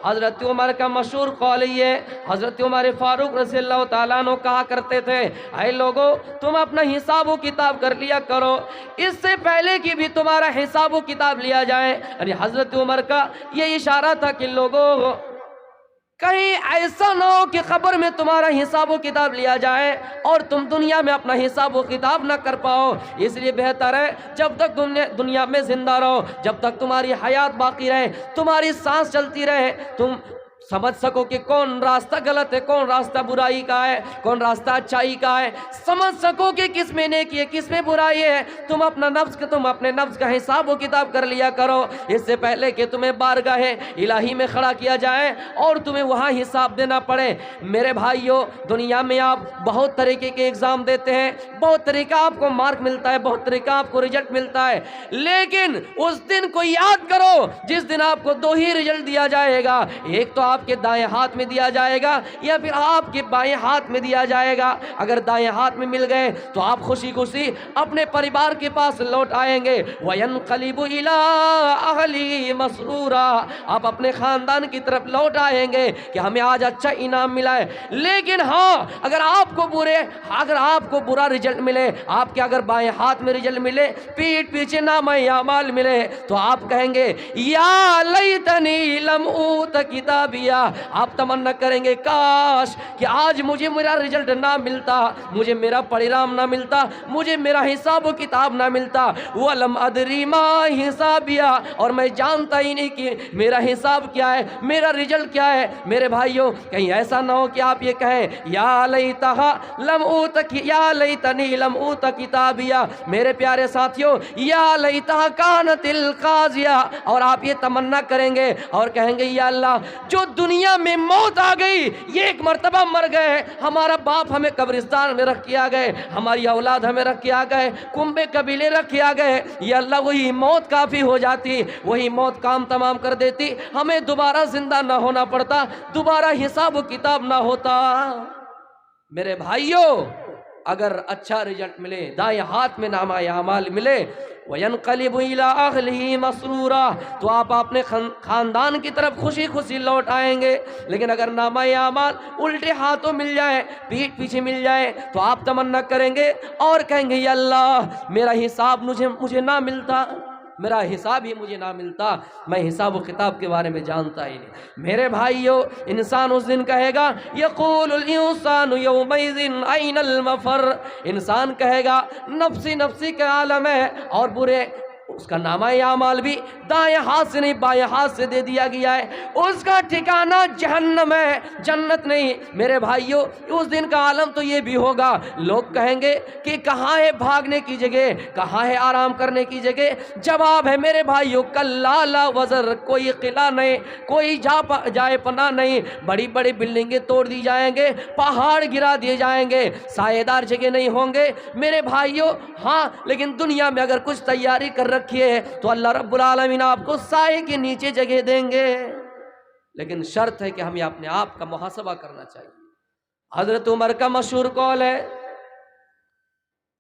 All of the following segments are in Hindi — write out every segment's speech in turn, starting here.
हज़रत उमर का मशहूर कौल ये, हज़रत उमर फारूक रज़ियल्लाहु ताला अन्हु कहा करते थे, ऐ लोगो तुम अपना हिसाब व किताब कर लिया करो, इससे पहले कि भी तुम्हारा हिसाब व किताब लिया जाए। अरे हज़रत उमर का ये इशारा था कि लोगों कहीं ऐसा ना हो कि खबर में तुम्हारा हिसाब व किताब लिया जाए और तुम दुनिया में अपना हिसाब व किताब ना कर पाओ। इसलिए बेहतर है जब तक तुम दुनिया में जिंदा रहो, जब तक तुम्हारी हयात बाकी रहे, तुम्हारी सांस चलती रहे, तुम समझ सको कि कौन रास्ता गलत है, कौन रास्ता बुराई का है, कौन रास्ता अच्छाई का है, समझ सको कि किस में नेकी है, किस में बुराई है। तुम अपने नफ्स का हिसाब व किताब कर लिया करो, इससे पहले कि तुम्हें बारगाह इलाही में खड़ा किया जाए और तुम्हें वहाँ हिसाब देना पड़े। मेरे भाइयों, दुनिया में आप बहुत तरीके के एग्ज़ाम देते हैं, बहुत तरीका आपको मार्क मिलता है, बहुत तरीका आपको रिजल्ट मिलता है, लेकिन उस दिन को याद करो जिस दिन आपको दो ही रिजल्ट दिया जाएगा, एक तो आपके दाएं हाथ में दिया जाएगा या फिर आपके बाएं हाथ में दिया जाएगा। अगर दाएं हाथ में मिल गए तो आप खुशी खुशी अपने परिवार के पास लौट आएंगे। वयनक़लिबु इला अहली मसरूरा, आप अपने खानदान की तरफ लौट आएंगे कि हमें आज अच्छा इनाम मिला है। लेकिन हाँ, अगर आपको बुरा रिजल्ट मिले, आपके अगर बाएं हाथ में रिजल्ट मिले, पीठ पीछे नामे अमाल मिले, तो आप कहेंगे या लैतनी लम ऊत किताबिया, आप तमन्ना करेंगे काश कि आज मुझे मेरा रिजल्ट ना मिलता, मुझे मेरा परिणाम ना मिलता, मुझे मेरा हिसाब किताब ना मिलता। वलम अदरी मा हिसाबिया, और मैं जानता ही नहीं कि मेरा हिसाब क्या है, मेरा रिजल्ट क्या है। मेरे भाइयों, कहीं ऐसा ना हो कि आप ये कहें या लैतनी लम ऊत किताबिया। मेरे प्यारे साथियों, या लैतहा कानतिल काज़िया, और आप ये तमन्ना करेंगे और कहेंगे या अल्लाह, जो दुनिया में मौत आ गई, ये एक मर्तबा मर गए, हमारा बाप हमें कब्रिस्तान में रख के आ गए, हमारी औलाद हमें रख के आ गए, कुंबे कबीले रख के आ गए, ये अल्लाह वही मौत काफ़ी हो जाती, वही मौत काम तमाम कर देती, हमें दोबारा जिंदा ना होना पड़ता, दोबारा हिसाब किताब ना होता। मेरे भाइयों, अगर अच्छा रिजल्ट मिले, दाएं हाथ में नामा अमाल मिले, वयनक़लिबु इला अहलिही मसरूरा, तो आप अपने खानदान की तरफ खुशी खुशी लौट आएंगे। लेकिन अगर नामा अमाल उल्टे हाथों मिल जाए, पीठ पीछे मिल जाए, तो आप तमन्ना करेंगे और कहेंगे या अल्लाह, मेरा हिसाब मुझे ना मिलता, मेरा हिसाब ही मुझे ना मिलता, मैं हिसाब व किताब के बारे में जानता ही नहीं। मेरे भाइयों, इंसान उस दिन कहेगा यक़ूलुल इंसानु यौमइज़िन ऐनल मफ़र, इंसान कहेगा नफ्सी नफ्सी के आलम है, और बुरे उसका नामा अमाल भी दाएं हाथ से नहीं बाएं हाथ से दे दिया गया है, उसका ठिकाना जहन्नम है, जन्नत नहीं। मेरे भाइयों, उस दिन का आलम तो ये भी होगा, लोग कहेंगे कि कहाँ है भागने की जगह, कहाँ है आराम करने की जगह। जवाब है मेरे भाइयों, कल्ला ला वज़र, कोई किला नहीं, कोई जाए पना नहीं, बड़ी बड़ी बिल्डिंगें तोड़ दी जाएंगे, पहाड़ गिरा दिए जाएंगे, सायेदार जगह नहीं होंगे। मेरे भाइयों, हाँ, लेकिन दुनिया में अगर कुछ तैयारी कर रखिए तो अल्लाह रब्बुल आलमीन आपको साए के नीचे जगह देंगे, लेकिन शर्त है कि हमें अपने आप का मुहासबा करना चाहिए। हजरत उमर का मशहूर कौल है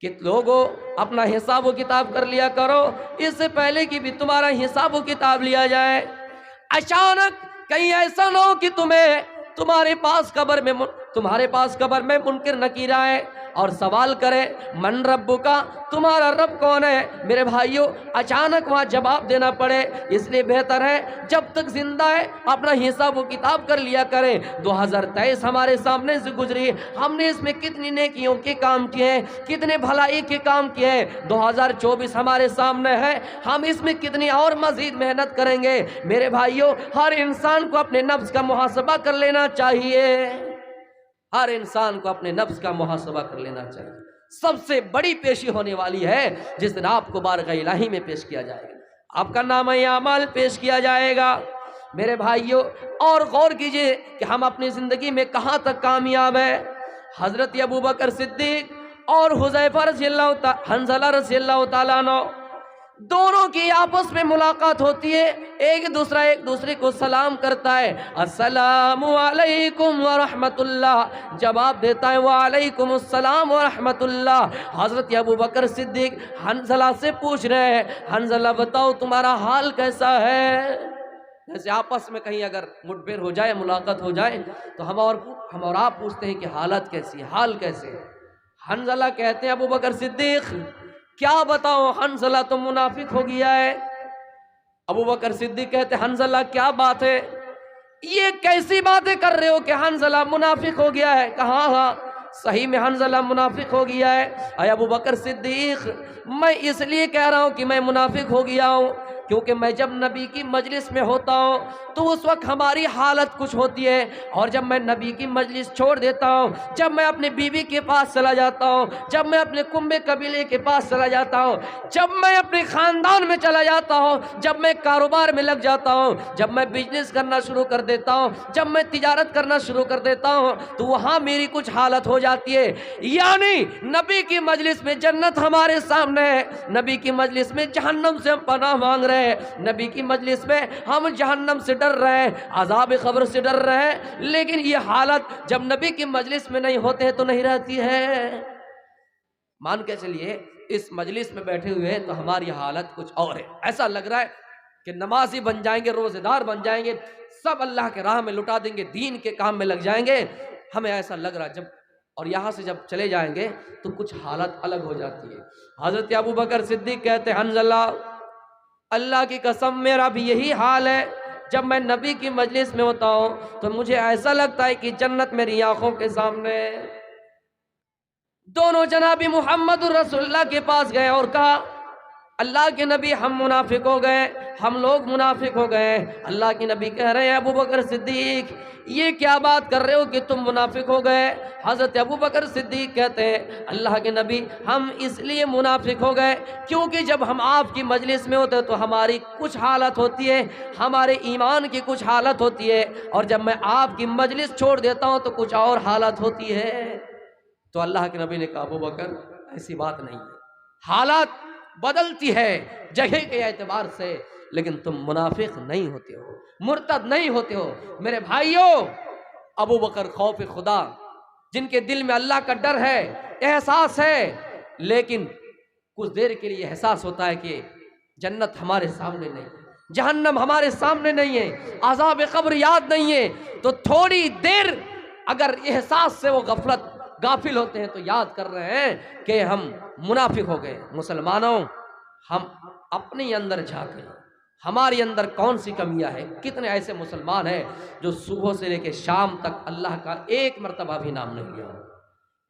कि लोगों अपना हिसाब व किताब कर लिया करो, इससे पहले कि भी तुम्हारा हिसाब व किताब लिया जाए। अचानक कहीं ऐसा ना हो कि तुम्हारे पास कब्र में मुनकिर नकीर आए और सवाल करे मन रब्बुका, तुम्हारा रब कौन है। मेरे भाइयों, अचानक वहाँ जवाब देना पड़े, इसलिए बेहतर है जब तक जिंदा है अपना हिसाब व किताब कर लिया करें। 2023 हमारे सामने से गुजरी, हमने इसमें कितनी नेकियों के काम किए हैं, कितने भलाई के काम किए हैं। 2024 हमारे सामने है, हम इसमें कितनी और मजीद मेहनत करेंगे। मेरे भाइयों, हर इंसान को अपने नफ्स का मुहासबा कर लेना चाहिए, हर इंसान को अपने नफ्स का मुहासबा कर लेना चाहिए। सबसे बड़ी पेशी होने वाली है जिस दिन आपको बारगाह इलाही में पेश किया जाएगा, आपका नामा अमाल पेश किया जाएगा। मेरे भाइयों, और गौर कीजिए कि हम अपनी ज़िंदगी में कहाँ तक कामयाब है। हज़रत अबू बकर सिद्दीक और हुज़ैफा हंज़ला रज़ियल्लाहु ताला अन्हु, दोनों की आपस में मुलाकात होती है, एक दूसरे को सलाम करता है, अस्सलामु अलैकुम व रहमतुल्लाह, जवाब देता है वालैकुम अस्सलाम व रहमतुल्लाह। हज़रत अबू बकर सिद्दीक हंज़ला से पूछ रहे हैं, हंज़ला बताओ तुम्हारा हाल कैसा है। जैसे आपस में कहीं अगर मुठभेड़ हो जाए, मुलाकात हो जाए, तो हम और आप पूछते हैं कि हालत कैसी है, हाल कैसे है। हंज़ला कहते हैं अबू बकर सिद्दीक, क्या बताओ हंज़ला तुम मुनाफिक हो गया है। अबू बकर सिद्दीक कहते हैं हंज़ला क्या बात है, ये कैसी बातें कर रहे हो कि हंज़ला मुनाफिक हो गया है। कहा हाँ सही में हंज़ला मुनाफिक हो गया है। अरे अबू बकर सिद्दीक, मैं इसलिए कह रहा हूँ कि मैं मुनाफिक हो गया हूँ क्योंकि मैं जब नबी की मजलिस में होता हूँ तो उस वक्त हमारी हालत कुछ होती है, और जब मैं नबी की मजलिस छोड़ देता हूँ, जब मैं अपने बीवी के पास चला जाता हूँ, जब मैं अपने कुंबे कबीले के पास चला जाता हूँ, जब मैं अपने ख़ानदान में चला जाता हूँ, जब मैं कारोबार में लग जाता हूँ, जब मैं बिजनेस करना शुरू कर देता हूँ, जब मैं तिजारत करना शुरू कर देता हूँ, तो वहाँ मेरी कुछ हालत हो जाती है। यानी नबी की मजलिस में जन्नत हमारे सामने है, नबी की मजलिस में जहन्नम से हम पनाह मांग रहे हैं, नबी की मजलिस में हम जहन्नम से डर रहे हैं, अज़ाब क़ब्र से डर रहे हैं। लेकिन ये हालत जब नबी की मजलिस में नहीं होते हैं तो नहीं रहती है। मान के चलिए इस मजलिस में बैठे हुए हैं तो हमारी हालत कुछ और है। ऐसा लग रहा है कि नमाजी बन जाएंगे, रोजेदार बन जाएंगे, सब अल्लाह के राह में लुटा देंगे, दीन के काम में लग जाएंगे। हमें ऐसा लग रहा है जब, और यहाँ से जब चले जाएंगे तो कुछ हालत अलग हो जाती है। हज़रत अबू बकर सिद्दीक कहते हैं हंज़ला, अल्लाह की कसम मेरा भी यही हाल है। जब मैं नबी की मजलिस में होता हूँ तो मुझे ऐसा लगता है कि जन्नत मेरी आंखों के सामने। दोनों जनाबी मोहम्मद रसूलुल्लाह के पास गए और कहा अल्लाह के नबी हम मुनाफिक हो गए, हम लोग मुनाफिक हो गए। अल्लाह के नबी कह रहे हैं अबू बकर सिद्दीक ये क्या बात कर रहे हो कि तुम मुनाफिक हो गए। हज़रत अबू बकर सिद्दीक कहते हैं अल्लाह के नबी हम इसलिए मुनाफिक हो गए क्योंकि जब हम आपकी मजलिस में होते तो हमारी कुछ हालत होती है, हमारे ईमान की कुछ हालत होती है, और जब मैं आपकी मजलिस छोड़ देता हूँ तो कुछ और हालत होती है। तो अल्लाह के नबी ने कहा अबू बकर ऐसी बात नहीं है, हालत बदलती है जगह के एतबार से, लेकिन तुम मुनाफिक नहीं होते हो, मुर्तद नहीं होते हो। मेरे भाइयों, अबू बकर खौफ खुदा, जिनके दिल में अल्लाह का डर है, एहसास है, लेकिन कुछ देर के लिए एहसास होता है कि जन्नत हमारे सामने नहीं, जहन्नम हमारे सामने नहीं है, अज़ाब क़ब्र याद नहीं है, तो थोड़ी देर अगर एहसास से वो गाफिल होते हैं तो याद कर रहे हैं कि हम मुनाफिक हो गए। मुसलमानों, हम अपने अंदर झांकें, हमारे अंदर कौन सी कमियां हैं। कितने ऐसे मुसलमान हैं जो सुबह से लेकर शाम तक अल्लाह का एक मरतबा भी नाम नहीं लिया होगा,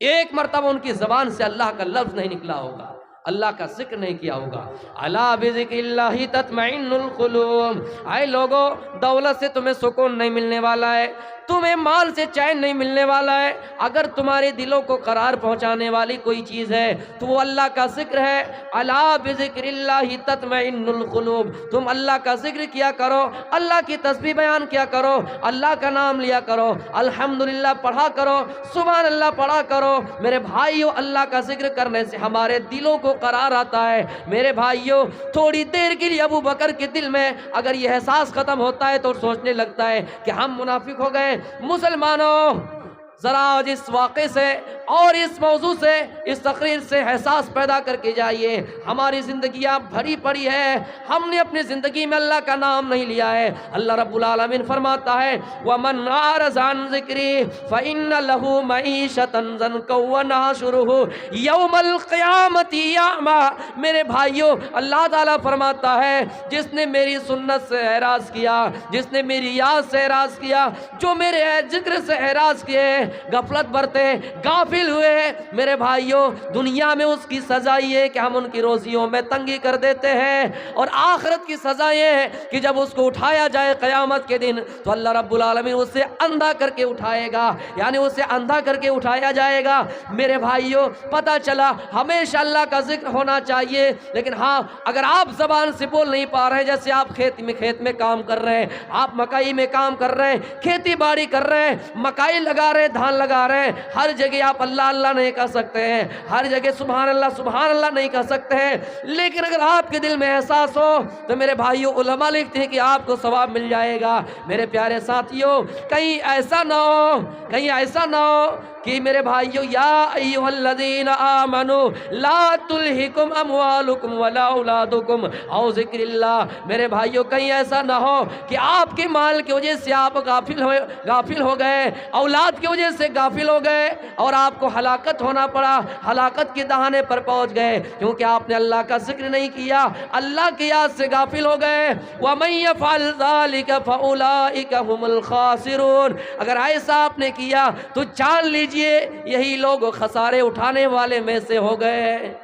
एक मरतबा उनकी ज़बान से अल्लाह का लफ्ज़ नहीं निकला होगा, अल्लाह का जिक्र नहीं किया होगा। अला बिज़िक्रिल्लाहि तत्मइन्नुल क़ुलूब। आए लोगों, दौलत से तुम्हें सुकून नहीं मिलने वाला है, तुम्हें माल से चैन नहीं मिलने वाला है। अगर तुम्हारे दिलों को करार पहुंचाने वाली कोई चीज़ है तो वो अल्लाह का जिक्र है। अला बिज़िक्रिल्लाहि तत्मइन्नुल क़ुलूब। तुम अल्लाह का जिक्र किया करो, अल्लाह की तस्बीह बयान किया करो, अल्लाह का नाम लिया करो, अल्हम्दुलिल्लाह पढ़ा करो, सुभान अल्लाह पढ़ा करो। मेरे भाइयों, अल्लाह का जिक्र करने से हमारे दिलों को करार आता है। मेरे भाइयों, थोड़ी देर के लिए अबू बकर के दिल में अगर ये एहसास ख़त्म होता है तो सोचने लगता है कि हम मुनाफिक हो गए। मुसलमानों, ज़रा आज इस वाक़े से और इस मौजू से, इस तकरीर से एहसास पैदा करके जाइए। हमारी ज़िंदगियाँ भरी पड़ी है, हमने अपनी ज़िंदगी में अल्लाह का नाम नहीं लिया है। अल्लाह रब्बुल आलमीन फरमाता है वमन अअरज़ अन ज़िक्री फ़इन्न लहू मईशतन ज़न्का व नहशुरुहु यौमल क़ियामति अअमा। मेरे भाइयों, अल्लाह ताला फरमाता है जिसने मेरी सुन्नत से एराज़ किया, जिसने मेरी याद से एराज़ किया, जो मेरे जिक्र से एराज़ किए, गफलत बरते, गाफिल हुए, मेरे भाइयों, दुनिया में उसकी सजा ये है कि हम उनकी रोजियों में तंगी कर देते हैं, और आखिरत की सजा ये है कि जब उसको उठाया जाए क़यामत के दिन तो अल्लाह रब्बुल आलमीन उसे अंधा करके उठाएगा, यानी उसे अंधा करके उठाया जाएगा। मेरे भाइयों, पता चला हमेशा अल्लाह का जिक्र होना चाहिए, लेकिन हाँ, अगर आप ज़बान से बोल नहीं पा रहे, जैसे आप खेत में काम कर रहे हैं, आप मकई में काम कर रहे हैं, खेती बाड़ी कर रहे हैं, मकई लगा रहे, धान लगा रहे हैं, हर जगह आप अल्लाह अल्लाह नहीं कह सकते हैं, हर जगह सुभान अल्लाह नहीं कह सकते हैं, लेकिन अगर आपके दिल में एहसास हो तो मेरे भाइयों, उलमा लिखते हैं कि आपको सवाब मिल जाएगा। मेरे प्यारे साथियों, कहीं ऐसा ना हो कि मेरे भाइयों, या अय्युहल्लज़ीना आमनू ला तुल्हिकुम अमवालुकुम वला औलादुकुम औ ज़िक्रिल्लाह। मेरे भाइयों, कहीं ऐसा ना हो कि आपके माल की वजह से आप गाफिल हो गए, औलाद की वजह से गाफिल हो गए और आपको हलाकत होना पड़ा, हलाकत के दहाने पर पहुंच गए, क्योंकि आपने अल्लाह का जिक्र नहीं किया, अल्लाह की याद से गाफिल हो गए। वमन यफ़अल ज़ालिका फ़उलाइका हुमुल खासिरून। अगर ऐसा आपने किया तो जान लीजिए यही लोग खसारे उठाने वाले में से हो गए,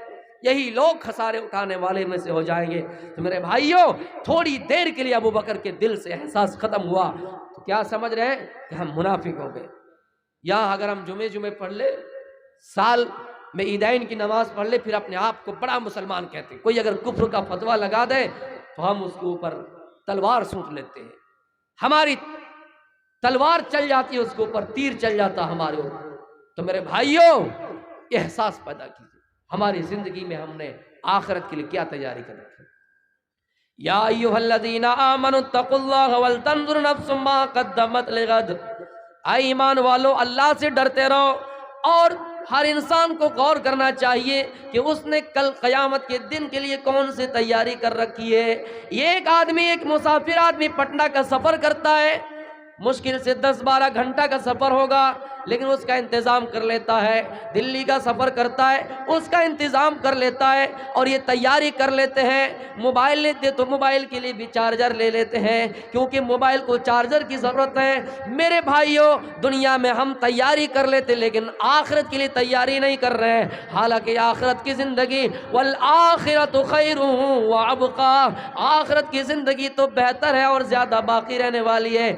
यही लोग खसारे उठाने वाले में से हो जाएंगे। तो मेरे भाइयों, थोड़ी देर के लिए अबू बकर के दिल से एहसास खत्म हुआ तो क्या समझ रहे हैं कि हम मुनाफिक हो गए। या अगर हम जुमे पढ़ ले, साल में ईदैन की नमाज पढ़ ले, फिर अपने आप को बड़ा मुसलमान कहते हैं। कोई अगर कुफ्र का फतवा लगा दे तो हम उसके ऊपर तलवार सूंट लेते हैं, हमारी तलवार चल जाती है उसके ऊपर, तीर चल जाता हमारे ऊपर। तो मेरे भाइयों, एहसास पैदा कीजिए हमारी जिंदगी में हमने आखिरत के लिए क्या तैयारी कर रखी। या अय्युहल्लज़ीना आमनु तक़ुल्लाह वल तंजुर नफ्सुम मा क़द्दमत लिग़द। ऐ ईमान वालो, अल्लाह से डरते रहो और हर इंसान को गौर करना चाहिए कि उसने कल क़यामत के दिन के लिए कौन सी तैयारी कर रखी है। एक मुसाफिर आदमी पटना का सफ़र करता है, मुश्किल से 10-12 घंटा का सफ़र होगा, लेकिन उसका इंतज़ाम कर लेता है। दिल्ली का सफ़र करता है, उसका इंतज़ाम कर लेता है और ये तैयारी कर लेते हैं। मोबाइल लेते तो मोबाइल के लिए भी चार्जर ले लेते हैं, क्योंकि मोबाइल को चार्जर की ज़रूरत है। मेरे भाइयों, दुनिया में हम तैयारी कर लेते लेकिन आखिरत के लिए तैयारी नहीं कर रहे हैं। हालांकि आखिरत की ज़िंदगी वल आखिरतु खैरुन व अबका, आखिरत की ज़िंदगी तो बेहतर है और ज़्यादा बाकी रहने वाली है।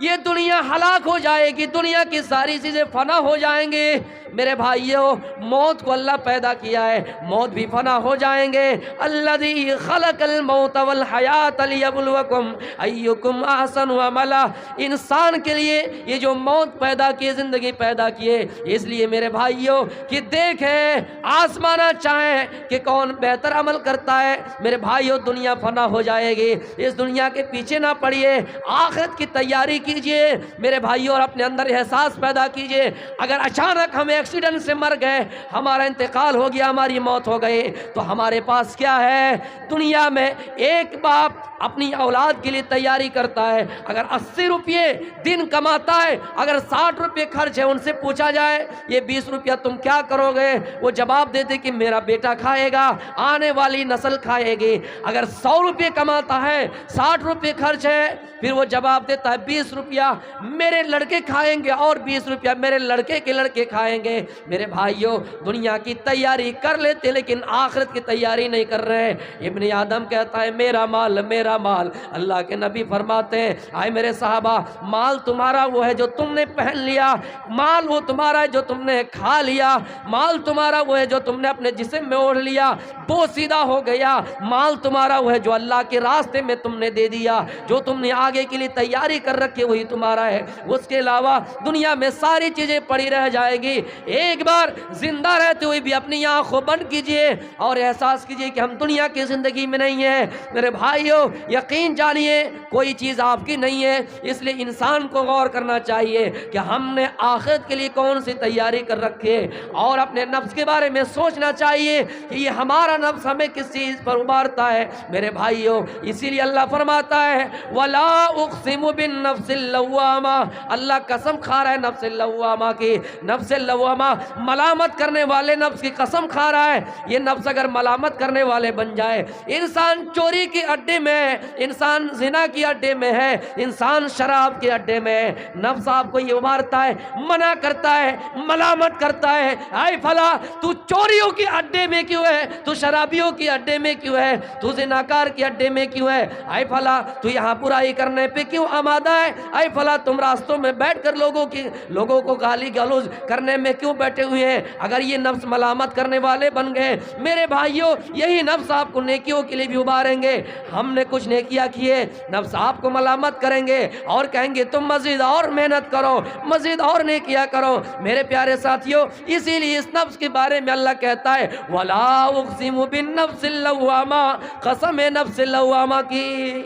ये दुनिया हलाक हो जाएगी, दुनिया की सारी चीज़ें फना हो जाएंगे। मेरे भाइयों, मौत को अल्लाह पैदा किया है, मौत भी फना हो जाएंगे। अल्लज़ी खलक़ल मौत वल हयात लियब्लुवकुम अय्युकुम अहसनु अमला। इंसान के लिए ये जो मौत पैदा की, ज़िंदगी पैदा की है, इसलिए मेरे भाइयों कि देखें, आसमाना चाहें कि कौन बेहतर अमल करता है। मेरे भाइयों, दुनिया फना हो जाएगी, इस दुनिया के पीछे ना पड़िए, आखिरत की तैयारी कीजिए मेरे भाइयों, और अपने अंदर एहसास पैदा कीजिए। अगर अचानक हम एक्सीडेंट से मर गए, हमारा इंतकाल हो गया, हमारी मौत हो गई, तो हमारे पास क्या है। दुनिया में एक बाप अपनी औलाद के लिए तैयारी करता है, अगर 80 रुपये दिन कमाता है, अगर 60 रुपये खर्च है, उनसे पूछा जाए ये 20 रुपया तुम क्या करोगे, वो जवाब देते कि मेरा बेटा खाएगा, आने वाली नस्ल खाएगी। अगर 100 रुपये कमाता है, 60 रुपये खर्च है, फिर वो जवाब देता है 20 रुपया मेरे लड़के खाएंगे और 20 रुपया मेरे लड़के के लड़के खाएंगे। मेरे भाइयों, दुनिया की तैयारी कर लेते लेकिन आखिरत की तैयारी नहीं कर रहे। इब्ने आदम कहता है मेरा माल मेरा माल। अल्लाह के नबी फरमाते हैं, आए मेरे साहबा, माल तुम्हारा वो है जो तुमने पहन लिया, माल वो तुम्हारा है जो तुमने खा लिया, माल तुम्हारा वो है जो तुमने अपने जिस्म में ओढ़ लिया, वो सीधा हो गया। माल तुम्हारा वो है जो अल्लाह के रास्ते में तुमने दे दिया, जो तुमने आगे के लिए तैयारी कर रखी वही तुम्हारा है। उसके अलावा दुनिया में सारी चीजें पड़ी रह जाएगी। एक बार जिंदा रहते हुए भी अपनी आंखों बंद कीजिए और एहसास कीजिए कि हम दुनिया की जिंदगी में नहीं है। मेरे भाइयों, यकीन जानिए कोई चीज आपकी नहीं है, इसलिए इंसान को गौर करना चाहिए कि हमने आखिरत के लिए कौन सी तैयारी कर रखी है, और अपने नफ्स के बारे में सोचना चाहिए कि ये हमारा नफ्स हमें किस चीज पर उबारता है। मेरे भाइयों, इसीलिए अल्लाह फरमाता है वला उक़सिमु बिन नफ्सिल लव्वामा, अल्लाह कसम खा रहा है नफ्सिल लव्वामा की। नफ्सिल लव्वामा मलामत करने वाले नफ्स की कसम खा रहा है। ये नफ्स अगर मलामत करने वाले बन जाए, इंसान चोरी के अड्डे में, इंसान जिना के अड्डे में है, इंसान शराब के अड्डे में है, नफ्स आपको ये उबारता है, मना करता है, मलामत करता है, आए फला तू चोरियों के अड्डे में क्यों है, तू शराबियों के अड्डे में क्यों है, तू जिनाकार के अड्डे में क्यों है, आए फला तू यहाँ बुराई करने पे क्यों आमादा है, आए फला तुम रास्तों में बैठकर लोगों को गाली गलौज करने में क्यों बैठे हुए हैं। अगर ये नफ्स मलामत करने वाले बन गए, मेरे भाइयों, यही नफ्स आपको नेकियों के लिए भी उबारेंगे। हमने कुछ नेकियां किए, नफ्स आपको मलामत करेंगे और कहेंगे तुम मजीद और मेहनत करो, मजीद और नेकियां करो। मेरे प्यारे साथियों, इसीलिए इस नफ्स के बारे में अल्लाह कहता है वला उक़सिमु बिन नफ्सिल लव्वामा, कसम है नफ्सिल लव्वामा की,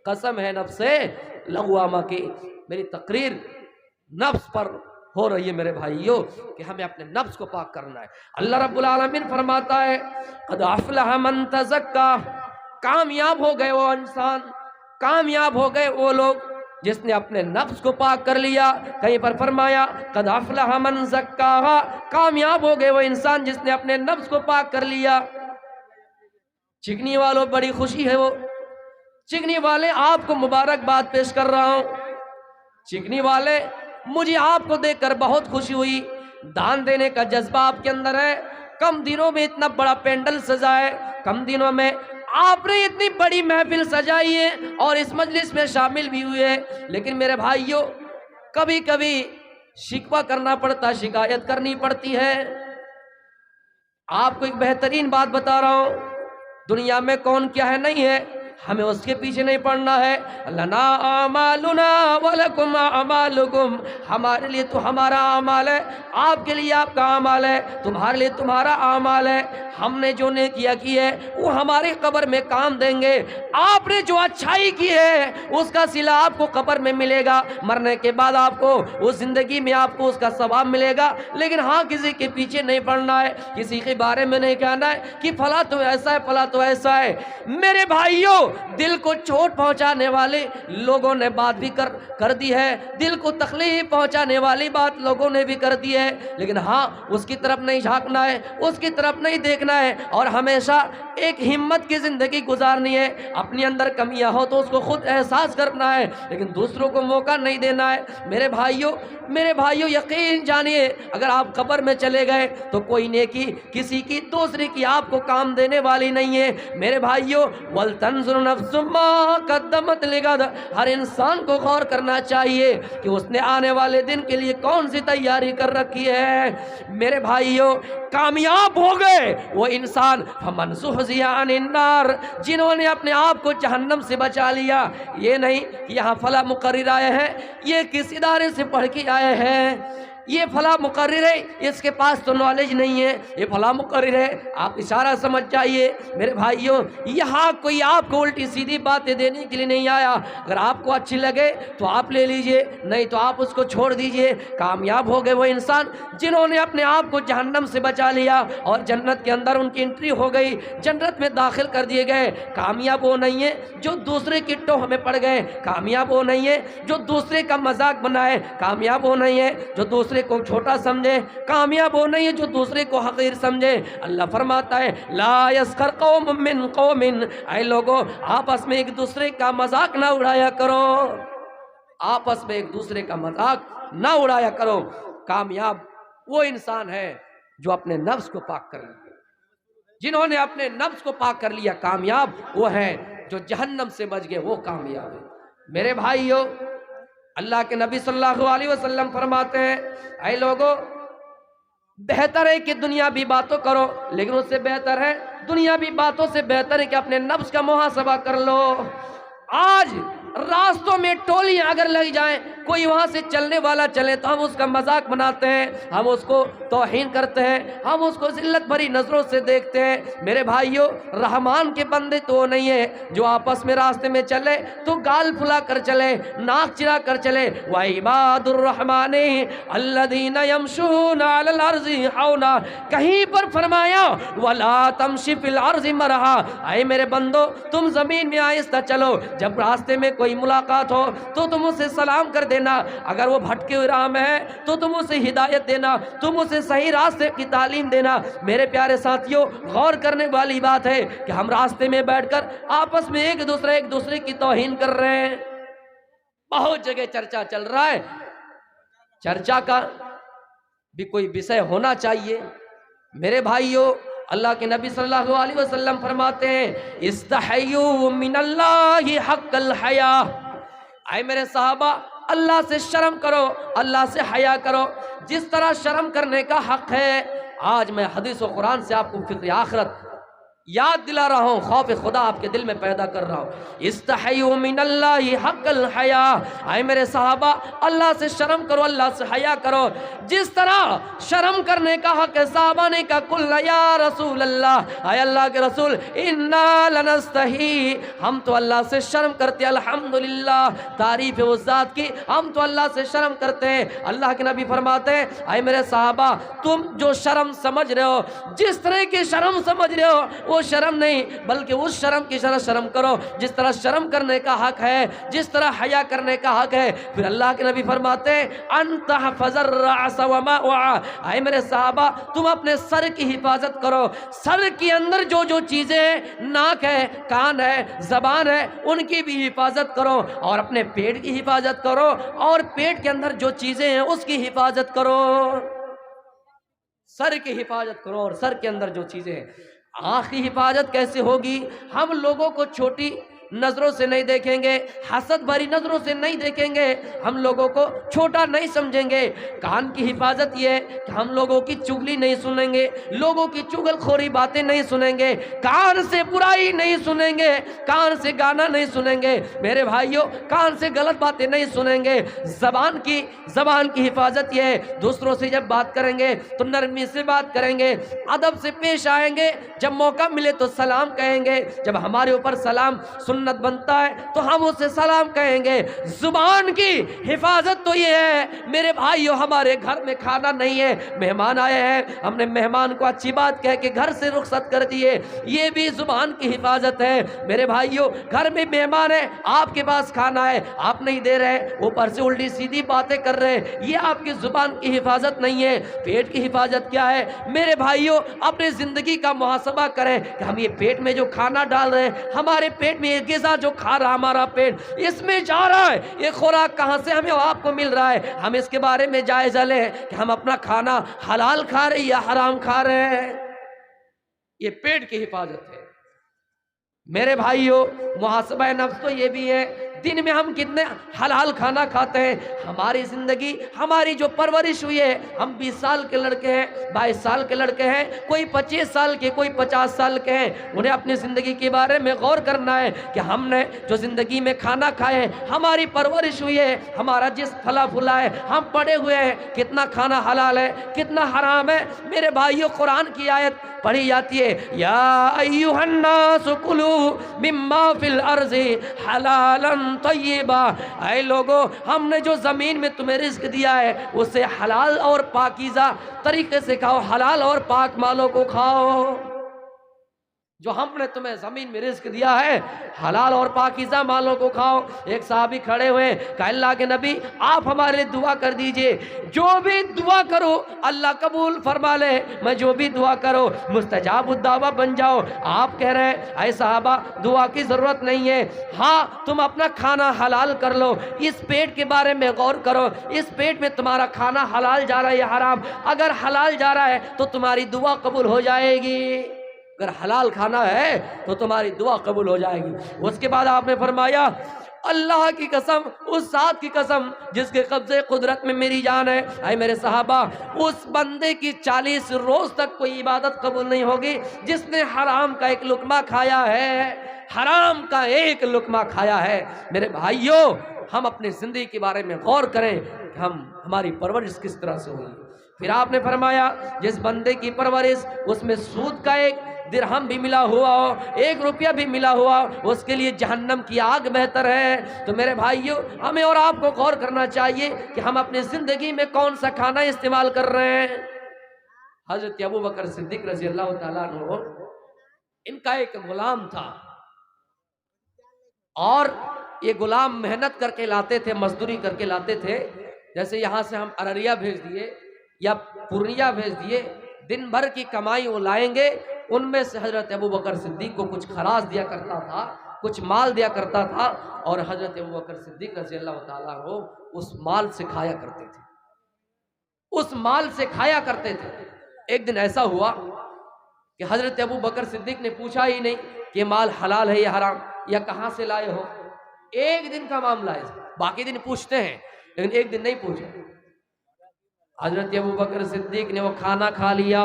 कसम है नफ्से लव्वामा की। मेरी तकरीर नफ्स पर हो रही है मेरे भाइयों कि हमें अपने नफ्स को पाक करना है। अल्लाह रब्बुल आलमीन फरमाता है क़द अफ़लह मन तज़क्का, कामयाब हो गए वो इंसान, कामयाब हो गए वो लोग जिसने अपने नफ्स को पाक कर लिया। कहीं पर फरमाया क़द अफ़लह मन ज़क्काहा, कामयाब हो गए वो इंसान जिसने अपने नफ्स को पाक कर लिया। चिकनी वालों बड़ी खुशी है, वो चिकनी वाले आपको मुबारकबाद पेश कर रहा हूं। चिकनी वाले मुझे आपको देखकर बहुत खुशी हुई, दान देने का जज्बा आपके अंदर है। कम दिनों में इतना बड़ा पेंडल सजा है, कम दिनों में आपने इतनी बड़ी महफिल सजाई है और इस मजलिस में शामिल भी हुए। लेकिन मेरे भाइयों कभी कभी शिकवा करना पड़ता, शिकायत करनी पड़ती है। आपको एक बेहतरीन बात बता रहा हूं, दुनिया में कौन क्या है नहीं है, हमें उसके पीछे नहीं पड़ना है। लना अमालुना वलकुम अमालुकुम, हमारे लिए तो हमारा अमाल है, आपके लिए आपका अमाल है, तुम्हारे लिए तुम्हारा अमाल है। हमने जो नेकिया की है वो हमारी कब्र में काम देंगे। आपने जो अच्छाई की है उसका सिला आपको कब्र में मिलेगा, मरने के बाद आपको उस जिंदगी में आपको उसका सवाब मिलेगा। लेकिन हाँ, किसी के पीछे नहीं पड़ना है, किसी के बारे में नहीं कहना है कि फला तो ऐसा है, फला तो ऐसा है। मेरे भाइयों दिल को चोट पहुंचाने वाले लोगों ने बात भी कर दी है, दिल को तकलीफ पहुंचाने वाली बात लोगों ने भी कर दी है। लेकिन हाँ, उसकी तरफ नहीं झांकना है, उसकी तरफ नहीं देखना है और हमेशा एक हिम्मत की जिंदगी गुजारनी है। अपने अंदर कमियां हो तो उसको खुद एहसास करना है, लेकिन दूसरों को मौका नहीं देना है। मेरे भाइयों यकीन जानिए, अगर आप कब्र में चले गए तो कोई नेकी किसी की दूसरे की आपको काम देने वाली नहीं है। मेरे भाइयों वल तंजुर नफ्सुम मा कद्दमत लिगद, हर इंसान को गौर करना चाहिए कि उसने आने वाले दिन के लिए कौन सी तैयारी कर रखी है। मेरे भाइयों कामयाब हो गए वो इंसान फमन ज़ुहज़िया अनिन नार, जिन्होंने अपने आप को जहन्नम से बचा लिया। ये नहीं कि यहाँ फला मुकर्रिर आए हैं, ये किस इदारे से पढ़ के आए हैं, ये फला मुकर्रिर है, इसके पास तो नॉलेज नहीं है, ये फला मुकर्रिर है। आप इशारा समझ जाइए। मेरे भाइयों यहाँ कोई आपको उल्टी सीधी बातें देने के लिए नहीं आया। अगर आपको अच्छी लगे तो आप ले लीजिए, नहीं तो आप उसको छोड़ दीजिए। कामयाब हो गए वो इंसान जिन्होंने अपने आप को जहन्नम से बचा लिया और जन्नत के अंदर उनकी एंट्री हो गई, जन्नत में दाखिल कर दिए गए। कामयाब वो नहीं है जो दूसरे की टोह में पड़ गए, कामयाब वो नहीं है जो दूसरे का मजाक बनाए, कामयाब वो नहीं है जो दूसरे को छोटा समझे, कामयाब वो नहीं है जो दूसरे को हकीर समझे। अल्लाह फरमाता है ला यस्खर कौम मिन कौमिन, ऐ लोगों आपस में एक दूसरे का मजाक ना उड़ाया करो, आपस में एक दूसरे का मजाक ना उड़ाया करो। कामयाब वो इंसान है जो अपने नफ्स को पाक कर लिया, जिन्होंने अपने नफ्स को पाक कर लिया। कामयाब वो है जो जहन्नम से बच गए, वो कामयाब है। मेरे भाइयों अल्लाह के नबी सल्लल्लाहु अलैहि वसल्लम फरमाते हैं ऐ लोगों बेहतर है कि दुनियावी बातों करो, लेकिन उससे बेहतर है, दुनियावी बातों से बेहतर है कि अपने नफ्स का मुहासबा कर लो। आज रास्तों में टोलियां अगर लग जाएं, कोई वहां से चलने वाला चले तो हम उसका मजाक बनाते हैं, हम उसको तौहीन करते हैं, हम उसको जिल्लत भरी नजरों से देखते हैं। मेरे भाइयों रहमान के बंदे तो वो नहीं है जो आपस में रास्ते में चले तो गाल फुला कर चले, नाक चिरा कर चले। व इबादुर रहमान अल्लज़ीना यमशूना अलल अर्ज़ि हौना, कहीं पर फरमाया वला तमशी फिल अर्ज़ि मरहा, आए मेरे बंदो तुम जमीन में आहिस्ता चलो, जब रास्ते में कोई मुलाकात हो तो तुम उसे सलाम कर देना, अगर वो भटके हुए राह में है तो तुम उसे हिदायत देना, तुम उसे सही रास्ते की तालीम देना। मेरे प्यारे साथियों गौर करने वाली बात है कि हम रास्ते में बैठकर आपस में एक दूसरे की तौहीन कर रहे हैं। बहुत जगह चर्चा चल रहा है, चर्चा का भी कोई विषय होना चाहिए। मेरे भाइयों अल्लाह के नबी सल्लल्लाहु अलैहि वसल्लम फरमाते हैं इस्तहय्यू मिनल्लाहि हक़्क़ल हया, आए मेरे साहबा अल्लाह से शर्म करो, अल्लाह से हया करो जिस तरह शर्म करने का हक है। आज मैं हदीस और कुरान से आपको फिक्र आखिरत याद दिला रहा हूँ, खौफ खुदा आपके दिल में पैदा कर रहा हूँ। इस्तहयू मिनल्लाहि हक़्क़ल हया, आए मेरे सहाबा अल्लाह से शर्म करो, अल्लाह से हया करो। जिस तरह शर्म करने का हक है, सहाबा ने कहा कुल या रसूल अल्लाह, आए अल्लाह के रसूल इन्ना लनस्तही, हम तो अल्लाह से शर्म करते हैं। अल्हम्दुलिल्लाह, तारीफ है उस ज़ात की, हम तो अल्लाह से शर्म करते हैं। अल्लाह के नबी फरमाते हैं, आए मेरे सहाबा तुम जो शर्म समझ रहे हो, जिस तरह की शर्म समझ रहे हो वो शर्म नहीं, बल्कि उस शर्म की शर्म करो जिस तरह शर्म करने का हक है, जिस तरह हया करने का हक है। फिर अल्लाह के नबी फरमाते हैं अनतहफज़र रअस व मा वआ, आए मेरे सहाबा तुम अपने सर की हिफाजत करो। सर के अंदर जो जो चीज़ें, नाक है, कान है, ज़बान है, उनकी भी हिफाजत करो, और अपने पेट की हिफाजत करो, और पेट के अंदर जो चीज़ें हैं उसकी हिफाजत करो। सर की हिफाजत करो और सर के अंदर जो चीज़ें हैं। आँख की हिफाजत कैसे होगी? हम लोगों को छोटी नज़रों से नहीं देखेंगे, हसद भरी नज़रों से नहीं देखेंगे, हम लोगों को छोटा नहीं समझेंगे। कान की हिफाजत ये है कि हम लोगों की चुगली नहीं सुनेंगे, लोगों की चुगलखोरी बातें नहीं सुनेंगे, कान से बुराई नहीं सुनेंगे, कान से गाना नहीं सुनेंगे मेरे भाइयों, कान से गलत बातें नहीं सुनेंगे। ज़बान की हिफाजत ये है, दूसरों से जब बात करेंगे तो नरमी से बात करेंगे, अदब से पेश आएंगे, जब मौका मिले तो सलाम कहेंगे, जब हमारे ऊपर सलाम सुन्नत बनता है तो हम उसे सलाम कहेंगे। जुबान की हिफाजत तो ये है मेरे भाइयों, हमारे घर में खाना नहीं है, मेहमान आए हैं, हमने मेहमान को अच्छी बात कह के घर से रुखसत कर दिए, ये भी जुबान की हिफाजत है मेरे भाइयों। घर में मेहमान है, आपके पास खाना है, आप नहीं दे रहे, ऊपर से उल्टी सीधी बातें कर रहे हैं, ये आपकी जुबान की हिफाजत नहीं है। पेट की हिफाजत क्या है मेरे भाइयों? अपनी जिंदगी का मुहासबा करें कि हम ये पेट में जो खाना डाल रहे हैं, हमारे पेट में ग़िज़ा जो खा रहा हमारा पेट, इसमें जा रहा है, ये खुराक कहाँ से हमें आपको मिल रहा है? हम इसके बारे में जायज़ा लें कि हम अपना खाना हलाल खा रहे हैं या हराम खा रहे हैं। ये पेट की हिफाजत है मेरे भाइयों। मुहासबा नफ्स तो ये भी है, दिन में हम कितने हलाल खाना खाते हैं। हमारी ज़िंदगी, हमारी जो परवरिश हुई है, हम 20 साल के लड़के हैं, 22 साल के लड़के हैं, कोई 25 साल के, कोई 50 साल के हैं, उन्हें अपनी ज़िंदगी के बारे में गौर करना है कि हमने जो ज़िंदगी में खाना खाए, हमारी परवरिश हुई है, हमारा जिस फला फुला है, हम पड़े हुए हैं, कितना खाना हलाल है, कितना हराम है मेरे भाइयों। कुरान की आयत पढ़ी जाती है, या अय्युहन्नास कुलू मिम्मा फिल अर्ज़ि हलालन तय्यिबा, ऐ लोगों हमने जो ज़मीन में तुम्हें रिज़्क़ दिया है उसे हलाल और पाकीज़ा तरीके से खाओ, हलाल और पाक मालों को खाओ। जो हमने तुम्हें ज़मीन में रिज़्क़ दिया है, हलाल और पाकीज़ा मालों को खाओ। एक साहबी खड़े हुए, कहा अल्लाह के नबी आप हमारे लिए दुआ कर दीजिए, जो भी दुआ करो अल्लाह कबूल फरमा ले, मैं जो भी दुआ करो मुस्तजाब दावा बन जाओ। आप कह रहे हैं ऐ साहबा दुआ की ज़रूरत नहीं है, हाँ तुम अपना खाना हलाल कर लो, इस पेट के बारे में गौर करो, इस पेट में तुम्हारा खाना हलाल जा रहा है या हराम? अगर हलाल जा रहा है तो तुम्हारी दुआ कबूल हो जाएगी, अगर हलाल खाना है तो तुम्हारी दुआ कबूल हो जाएगी। उसके बाद आपने फरमाया अल्लाह की कसम, उस ज़ात की कसम जिसके कब्ज़े कुदरत में मेरी जान है, ऐ मेरे सहाबा उस बंदे की 40 रोज़ तक कोई इबादत कबूल नहीं होगी जिसने हराम का एक लुकमा खाया है, हराम का एक लुकमा खाया है। मेरे भाइयों हम अपनी ज़िंदगी के बारे में गौर करें कि हमारी परवरिश किस तरह से हुई। फिर आपने फरमाया जिस बंदे की परवरिश उसमें सूद का एक दिरहम भी मिला हुआ हो, 1 रुपया भी मिला हुआ, उसके लिए जहन्नम की आग बेहतर है। तो मेरे भाइयों हमें और आपको गौर करना चाहिए कि हम अपनी ज़िंदगी में कौन सा खाना इस्तेमाल कर रहे हैं। हज़रत अबू बकर सिद्दीक़ रज़ी अल्लाह ताला अन्हु, इनका एक गुलाम था और ये गुलाम मेहनत करके लाते थे, मजदूरी करके लाते थे। जैसे यहाँ से हम अररिया भेज दिए या पूर्णिया भेज दिए, दिन भर की कमाई वो लाएंगे, उनमें से हज़रत अबू बकर सिद्दीक़ को कुछ खराज दिया करता था, कुछ माल दिया करता था, और हज़रत अबू बकर सिद्दीक़ रज़ी अल्लाह ताला अन्हु उस माल से खाया करते थे, उस माल से खाया करते थे। एक दिन ऐसा हुआ कि हज़रत अबू बकर सिद्दीक़ ने पूछा ही नहीं कि माल हलाल है या हराम या कहाँ से लाए हो। एक दिन का मामला है, बाकी दिन पूछते हैं लेकिन एक दिन नहीं पूछे। हज़रत अबू बकर सिद्दीक़ ने वो खाना खा लिया,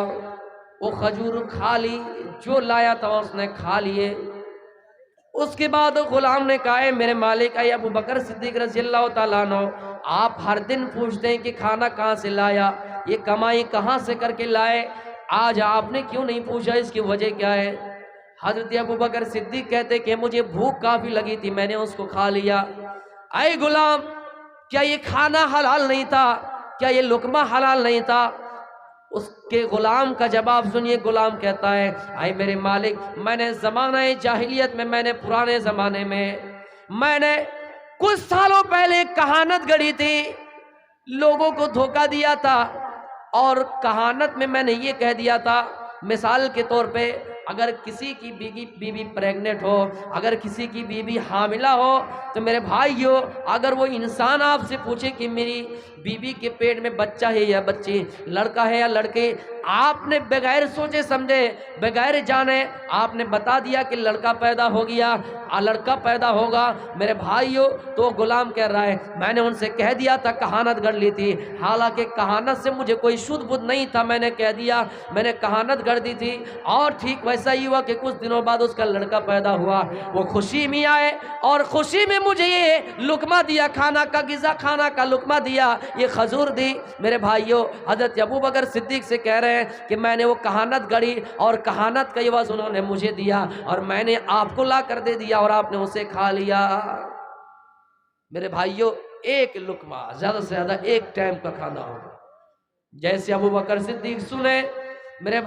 वो खजूर खा ली, जो लाया था उसने खा लिए। उसके बाद गुलाम ने कहा, मेरे मालिक है अबू बकर सिद्दीक रज़ी अल्लाह ताला अन्हु, आप हर दिन पूछते हैं कि खाना कहाँ से लाया, ये कमाई कहाँ से करके लाए, आज आपने क्यों नहीं पूछा, इसकी वजह क्या है? हजरत अबू बकर सिद्दीक कहते कि मुझे भूख काफी लगी थी, मैंने उसको खा लिया। अय गुलाम, क्या ये खाना हलाल नहीं था? क्या ये लुकमा हलाल नहीं था? उसके गुलाम का जवाब सुनिए। गुलाम कहता है, आए मेरे मालिक, मैंने ज़माने जाहिलियत में, मैंने पुराने ज़माने में, मैंने कुछ सालों पहले कहानत गढ़ी थी, लोगों को धोखा दिया था। और कहानत में मैंने ये कह दिया था, मिसाल के तौर पे, अगर किसी की बीवी प्रेग्नेंट हो, अगर किसी की बीवी हामिला हो, तो मेरे भाइयों, अगर वो इंसान आपसे पूछे कि मेरी बीवी के पेट में बच्चा है या बच्ची, लड़का है या लड़के, आपने बगैर सोचे समझे, बगैर जाने आपने बता दिया कि लड़का पैदा हो गया, लड़का पैदा होगा, मेरे भाइयों, तो गुलाम कह रहा है, मैंने उनसे कह दिया था, कहानत गढ़ ली थी, हालांकि कहानत से मुझे कोई शुद्ध बुद्ध नहीं था, मैंने कह दिया, मैंने कहानत गढ़ दी थी। और ठीक वैसा ही हुआ कि कुछ दिनों बाद उसका लड़का पैदा हुआ। वो खुशी में आए और खुशी में मुझे ये लुकमा दिया, खाना का गिज़ा, खाना का लुकमा दिया, ये खजूर दी। मेरे भाइयों, हजरत अबू बकर सिद्दीक से कह रहे हैं कि मैंने वो कहानत गढ़ी और कहानत का एवज़ उन्होंने मुझे दिया और मैंने आपको ला कर दे दिया और आपने उसे खा लिया। मेरे भाइयों, एक लुकमा, ज्यादा से ज्यादा एक टाइम का खाना होगा। जैसे अबू बकर सिद्दीक सुने, मेरे